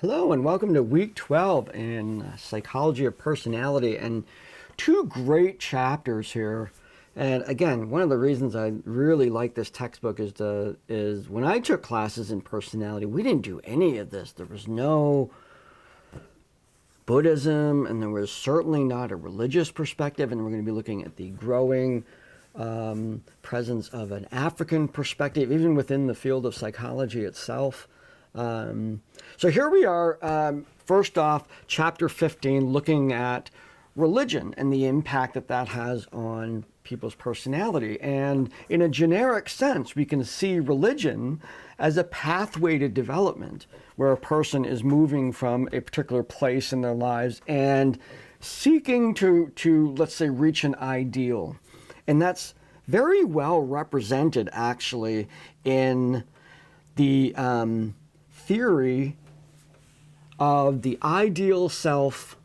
Hello and welcome to week 12 in Psychology of Personality, and two great chapters here. And again, one of the reasons I really like this textbook is when I took classes in personality, we didn't do any of this. There was no Buddhism, and there was certainly not a religious perspective, and we're going to be looking at the growing presence of an African perspective, even within the field of psychology itself. So here we are, first off, chapter 15, looking at religion and the impact that that has on people's personality. And in a generic sense, we can see religion as a pathway to development, where a person is moving from a particular place in their lives and seeking to let's say, reach an ideal. And that's very well represented, actually, in the theory of the ideal self,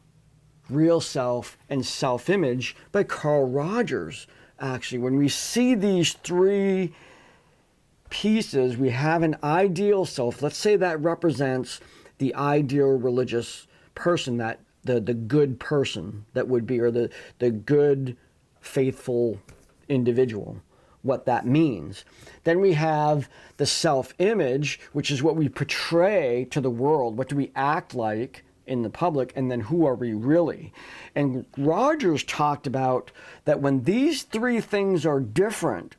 real self, and self-image by Carl Rogers. Actually, when we see these three pieces, we have an ideal self. Let's say that represents the ideal religious person, that the good person that would be, or the good, faithful individual, what that means. Then we have the self-image, which is what we portray to the world. What do we act like in the public? And then who are we really? And Rogers talked about that when these three things are different,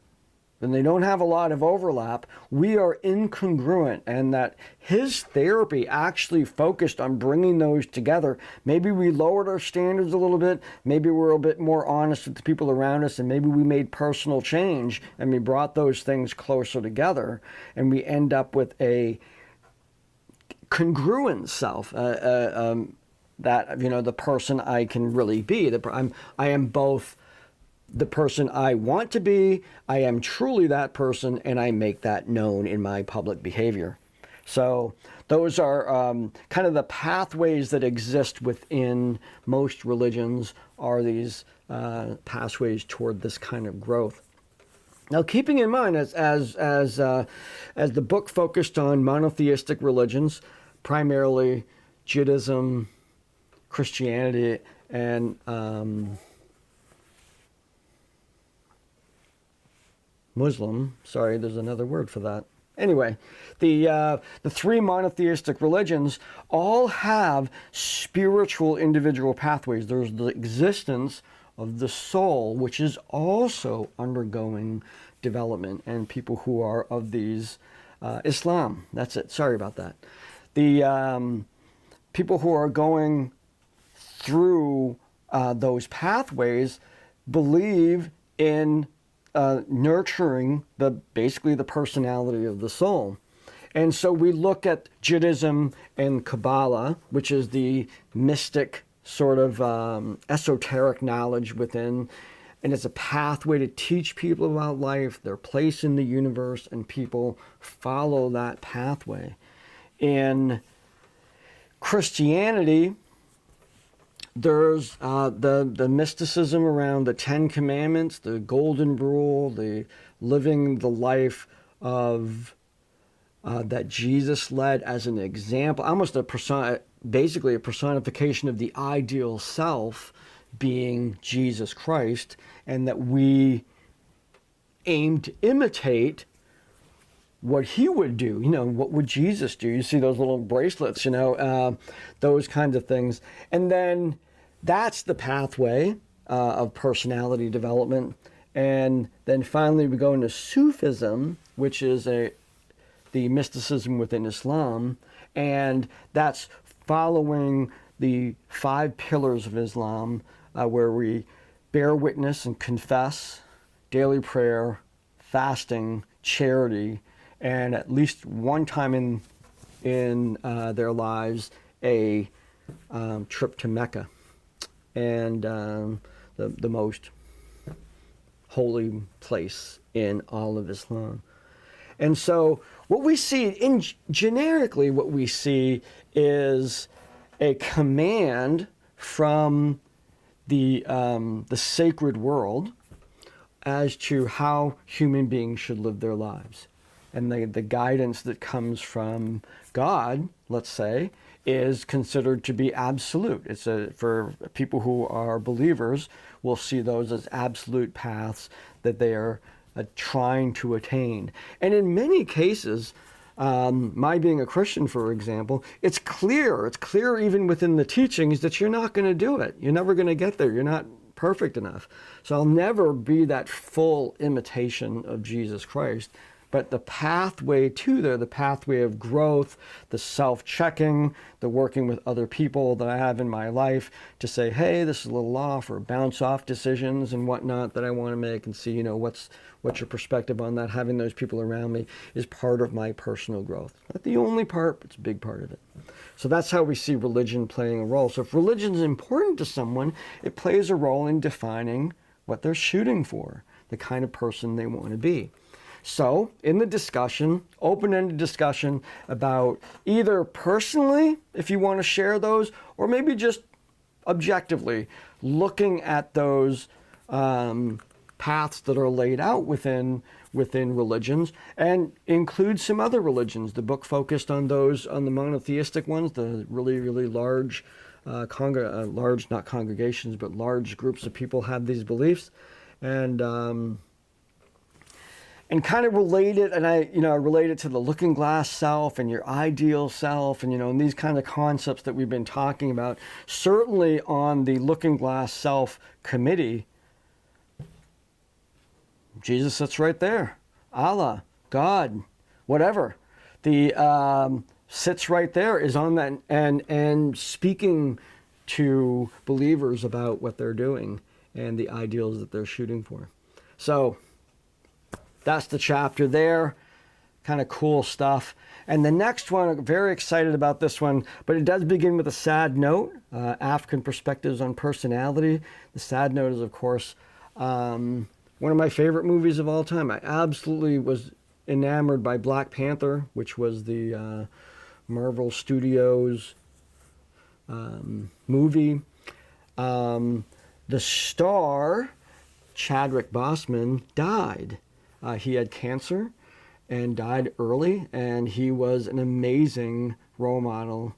and they don't have a lot of overlap, we are incongruent, and that his therapy actually focused on bringing those together. Maybe we lowered our standards a little bit, maybe we're a bit more honest with the people around us, and maybe we made personal change and we brought those things closer together, and we end up with a congruent self, that, the person I can really be. I am both the person I want to be, I am truly that person, and I make that known in my public behavior. So those are kind of the pathways that exist within most religions, are these pathways toward this kind of growth. Now, keeping in mind, as the book focused on monotheistic religions, primarily Judaism, Christianity, and Muslim, sorry, there's another word for that. Anyway, the three monotheistic religions all have spiritual individual pathways. There's the existence of the soul, which is also undergoing development, and people who are of these, Islam, that's it, sorry about that. The people who are going through those pathways believe in nurturing basically the personality of the soul. And so we look at Judaism and Kabbalah, which is the mystic sort of esoteric knowledge within, and it's a pathway to teach people about life, their place in the universe, and people follow that pathway. In Christianity, there's the mysticism around the Ten Commandments, the Golden Rule, the living the life of that Jesus led as an example, almost basically a personification of the ideal self being Jesus Christ, and that we aim to imitate what he would do. What would Jesus do? You see those little bracelets, those kinds of things. And then that's the pathway of personality development. And then finally we go into Sufism, which is the mysticism within Islam. And that's following the 5 pillars of Islam, where we bear witness and confess, daily prayer, fasting, charity, and at least one time in their lives, a trip to Mecca, and the most holy place in all of Islam. And so what we see, generically what we see is a command from the sacred world as to how human beings should live their lives. And the guidance that comes from God, let's say, is considered to be absolute. For people who are believers, we'll see those as absolute paths that they are trying to attain. And in many cases, my being a Christian, for example, it's clear even within the teachings that you're not going to do it. You're never going to get there. You're not perfect enough. So I'll never be that full imitation of Jesus Christ. But the pathway to there, the pathway of growth, the self-checking, the working with other people that I have in my life to say, hey, this is a little off, or bounce off decisions and whatnot that I want to make, and see, what's your perspective on that. Having those people around me is part of my personal growth. Not the only part, but it's a big part of it. So that's how we see religion playing a role. So if religion is important to someone, it plays a role in defining what they're shooting for, the kind of person they want to be. So, in the discussion, open-ended discussion about either personally, if you want to share those, or maybe just objectively looking at those paths that are laid out within religions, and include some other religions. The book focused on those, on the monotheistic ones, the really, really large, large, not congregations, but large groups of people have these beliefs. And kind of related, and I related to the looking glass self and your ideal self, and these kind of concepts that we've been talking about. Certainly on the looking glass self committee, Jesus sits right there. Allah, God, whatever. The sits right there, is on that, and speaking to believers about what they're doing and the ideals that they're shooting for. So that's the chapter there. Kind of cool stuff. And the next one, I'm very excited about this one, but it does begin with a sad note, African perspectives on personality. The sad note is, of course, one of my favorite movies of all time. I absolutely was enamored by Black Panther, which was the Marvel Studios movie. The star, Chadwick Boseman, died. He had cancer and died early, and he was an amazing role model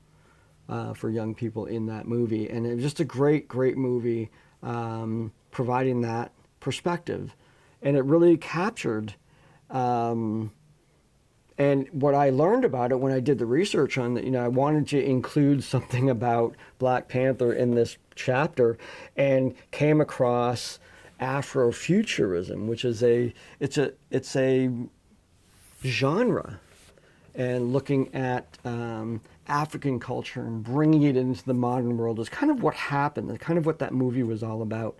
for young people in that movie. And it was just a great, great movie, providing that perspective. And it really captured, and what I learned about it when I did the research on it, I wanted to include something about Black Panther in this chapter, and came across Afrofuturism, which is it's a genre, and looking at African culture and bringing it into the modern world is kind of what happened, and kind of what that movie was all about.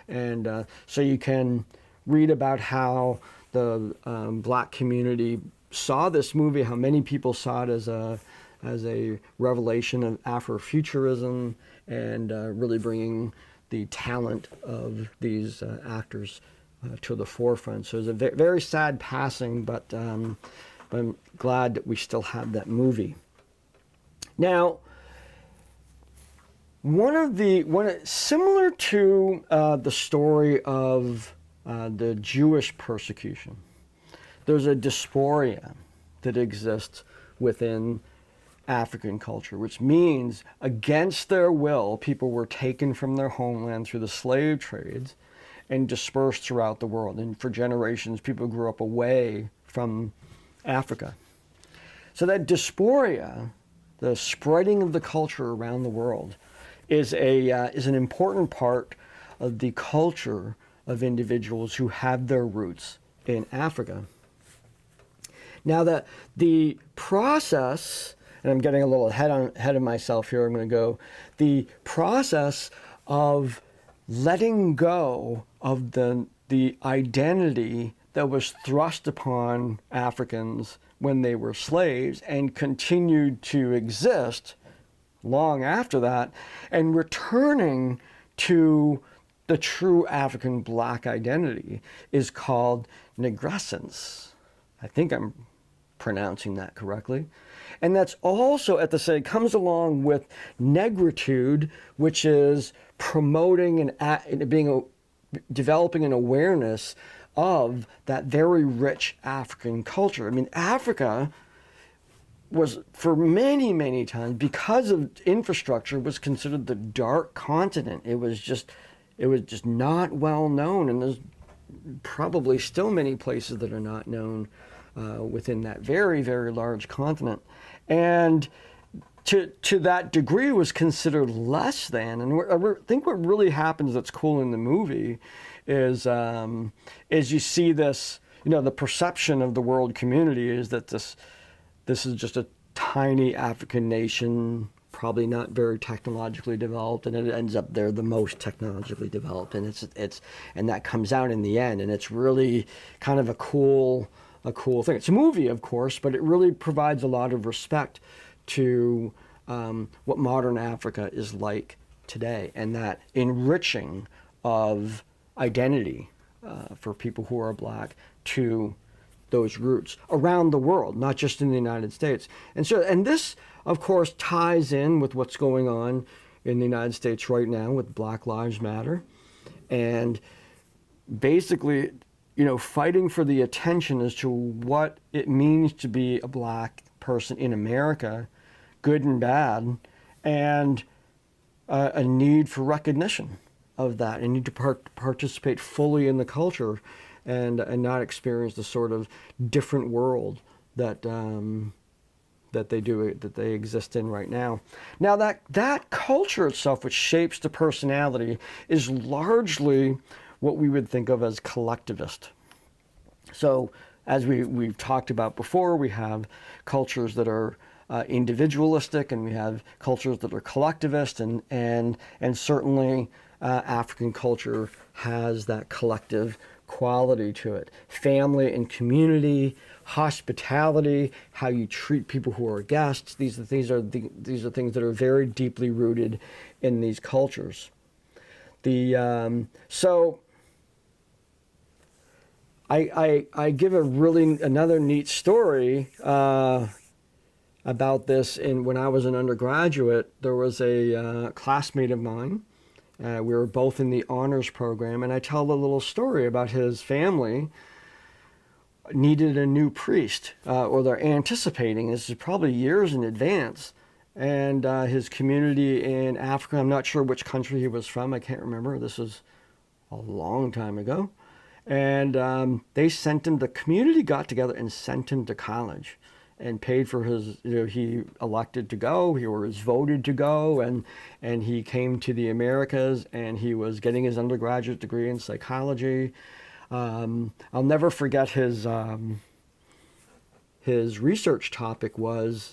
And so you can read about how the Black community saw this movie, how many people saw it as a revelation of Afrofuturism, and really bringing the talent of these actors to the forefront. So it was a very sad passing, but I'm glad that we still have that movie. Now, similar to the story of the Jewish persecution, there's a dysphoria that exists within African culture, which means against their will, people were taken from their homeland through the slave trades and dispersed throughout the world. And for generations, people grew up away from Africa. So that dysphoria, the spreading of the culture around the world, is an important part of the culture of individuals who have their roots in Africa. Now, the process, and I'm getting a little ahead of myself here, I'm going to go, the process of letting go of the identity that was thrust upon Africans when they were slaves and continued to exist long after that, and returning to the true African Black identity is called negrescence. I think I'm pronouncing that correctly. And that's also at the same, it comes along with negritude, which is promoting and developing an awareness of that very rich African culture. I mean, Africa was for many, many times, because of infrastructure, was considered the dark continent. It was just not well known, and there's probably still many places that are not known within that very, very large continent. And to that degree was considered less than. And I think what really happens that's cool in the movie is you see this, the perception of the world community is that this is just a tiny African nation, probably not very technologically developed, and it ends up they're the most technologically developed, and and that comes out in the end, and it's really kind of a cool thing. It's a movie, of course, but it really provides a lot of respect to what modern Africa is like today, and that enriching of identity for people who are Black to those roots around the world, not just in the United States. And this, of course, ties in with what's going on in the United States right now with Black Lives Matter, and basically, fighting for the attention as to what it means to be a Black person in America, good and bad, and a need for recognition of that, and need to participate fully in the culture, and not experience the sort of different world that they exist in right now. Now that culture itself, which shapes the personality, is largely what we would think of as collectivist. So, as we've talked about before, we have cultures that are individualistic, and we have cultures that are collectivist, and certainly African culture has that collective quality to it. Family and community, hospitality, how you treat people who are guests. These are things that are very deeply rooted in these cultures. So I give another neat story about this. When I was an undergraduate, there was a classmate of mine. We were both in the honors program, and I tell a little story about his family needed a new priest, or they're anticipating. This is probably years in advance. And his community in Africa, I'm not sure which country he was from, I can't remember. This was a long time ago. And they sent him, the community got together and sent him to college, and paid for his, he elected to go, he was voted to go, and he came to the Americas, and he was getting his undergraduate degree in psychology. I'll never forget his research topic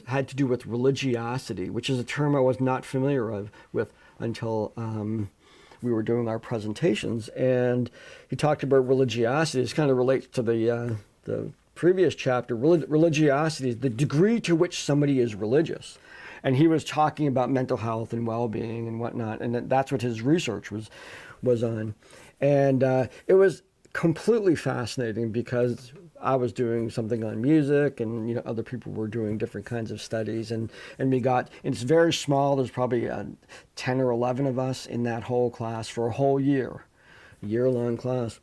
had to do with religiosity, which is a term I was not familiar with until we were doing our presentations. And he talked about religiosity. This kind of relates to the previous chapter. Religiosity is the degree to which somebody is religious. And he was talking about mental health and well-being and whatnot, and that's what his research was on. And it was completely fascinating, because I was doing something on music, and other people were doing different kinds of studies, and it's very small. There's probably 10 or 11 of us in that whole class for a whole year-long class,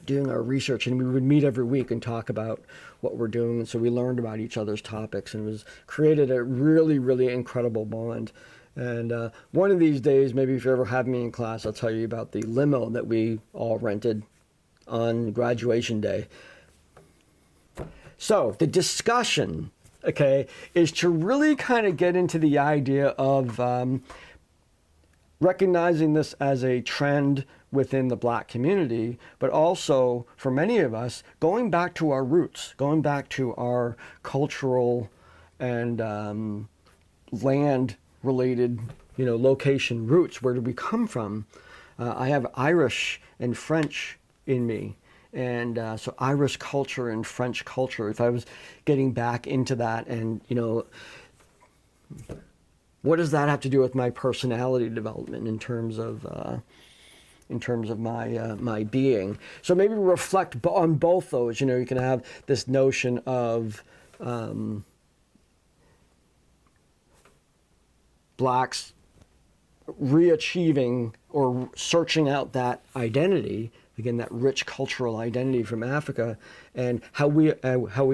doing our research, and we would meet every week and talk about what we're doing. And so we learned about each other's topics, and it was created a really, really incredible bond. And one of these days, maybe if you ever have me in class, I'll tell you about the limo that we all rented on graduation day. So the discussion, is to really kind of get into the idea of recognizing this as a trend within the Black community, but also for many of us, going back to our roots, going back to our cultural and land-related, location roots. Where did we come from? I have Irish and French in me, and so Irish culture and French culture. If I was getting back into that, and what does that have to do with my personality development in terms of my being? So maybe reflect on both those. You can have this notion of Blacks re-achieving or searching out that identity, again, that rich cultural identity from Africa, and how we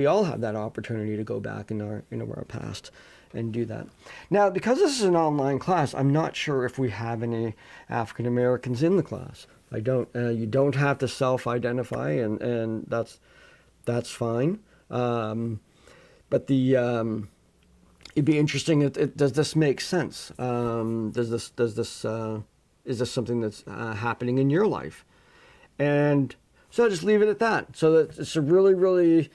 all have that opportunity to go back in our past and do that. Now, because this is an online class, I'm not sure if we have any African Americans in the class. I don't. You don't have to self-identify, and that's fine. But it'd be interesting. Does this make sense? Does this is this something that's happening in your life? And so I'll just leave it at that. So it's a really, really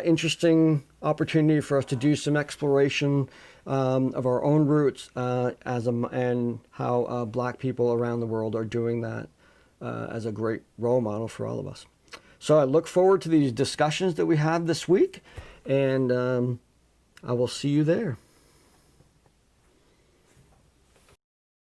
interesting opportunity for us to do some exploration of our own roots and how Black people around the world are doing that as a great role model for all of us. So I look forward to these discussions that we have this week, and I will see you there.